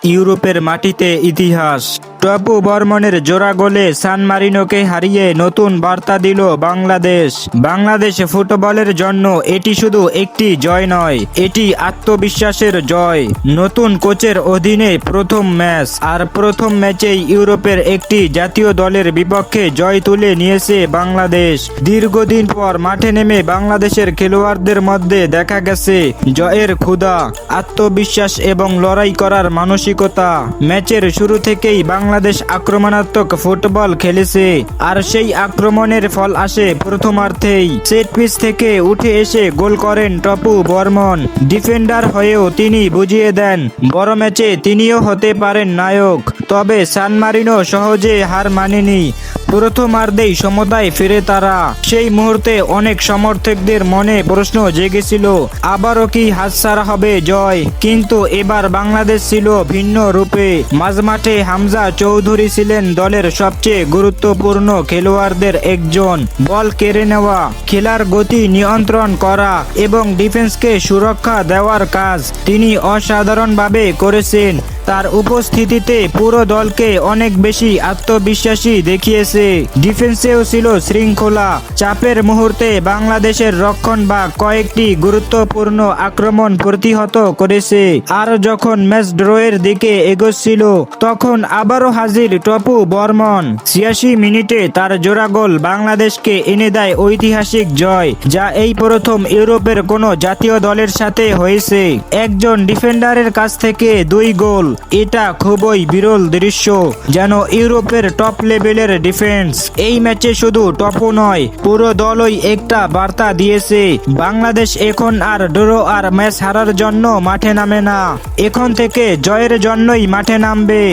ইউরোপের মাটিতে ইতিহাস। টপু বর্মনের জোড়া গোলে সান মারিনোকে হারিয়ে নতুন বার্তা দিল বাংলাদেশ। বাংলাদেশ ফুটবলের জন্য এটি শুধু একটি জয় নয়, এটি আত্মবিশ্বাসের জয়। নতুন কোচের অধীনে প্রথম ম্যাচ, আর প্রথম ম্যাচেই ইউরোপের একটি জাতীয় দলের বিপক্ষে জয় তুলে নিয়েছে বাংলাদেশ। দীর্ঘদিন পর মাঠে নেমে বাংলাদেশের খেলোয়াড়দের মধ্যে দেখা গেছে জয়ের ক্ষুধা, আত্মবিশ্বাস এবং লড়াই করার মানসিকতা। ম্যাচের শুরু থেকেই বাংলাদেশ আক্রমণাত্মক ফুটবল খেলেছে, আর সেই আক্রমণের ফল আসে প্রথমার্ধেই। সেট পিস থেকে উঠে এসে গোল করেন টপু বর্মন। ডিফেন্ডার হয়েও তিনি বুঝিয়ে দেন বড় ম্যাচে তিনিও হতে পারেন নায়ক। তবে সান মারিনো সহজে হার মানেনি। প্রথমার্ধেই সমতায় ফিরে তারা। সেই মুহূর্তে অনেক সমর্থকদের মনে প্রশ্ন জেগেছিল, আবারও কি হাতছাড়া হবে জয়? কিন্তু এবার বাংলাদেশ ছিল ভিন্ন রূপে। মাঝমাঠে হামজা চৌধুরী ছিলেন দলের সবচেয়ে গুরুত্বপূর্ণ খেলোয়াড়দের একজন। বল কেড়ে নেওয়া, খেলার গতি নিয়ন্ত্রণ করা এবং ডিফেন্সকে সুরক্ষা দেওয়ার কাজ তিনি অসাধারণভাবে করেছেন। তার উপস্থিতিতে পুরো দলকে অনেক বেশি আত্মবিশ্বাসী দেখিয়েছে। ডিফেন্সেও ছিল শৃঙ্খলা। চাপের মুহূর্তে বাংলাদেশের রক্ষণভাগ কয়েকটি গুরুত্বপূর্ণ আক্রমণ প্রতিহত করেছে। আর যখন ম্যাচ ড্রয়ের দিকে এগোচ্ছিল, তখন আবারও হাজির টপু বর্মন। ৮৬ মিনিটে তার জোড়া গোল বাংলাদেশকে এনে দেয় ঐতিহাসিক জয়, যা এই প্রথম ইউরোপের কোনো জাতীয় দলের সাথে হয়েছে। একজন ডিফেন্ডারের কাছ থেকে ২ গোল, এটা খুবই বিরল দৃশ্য। যেন ইউরোপের টপ লেভেলের ডিফেন্স। এই ম্যাচে শুধু টপু নয়, পুরো দলই একটা বার্তা দিয়েছে। বাংলাদেশ এখন আর ড্র আর ম্যাচ হারার জন্য মাঠে নামে না, এখন থেকে জয়ের জন্যই মাঠে নামবে।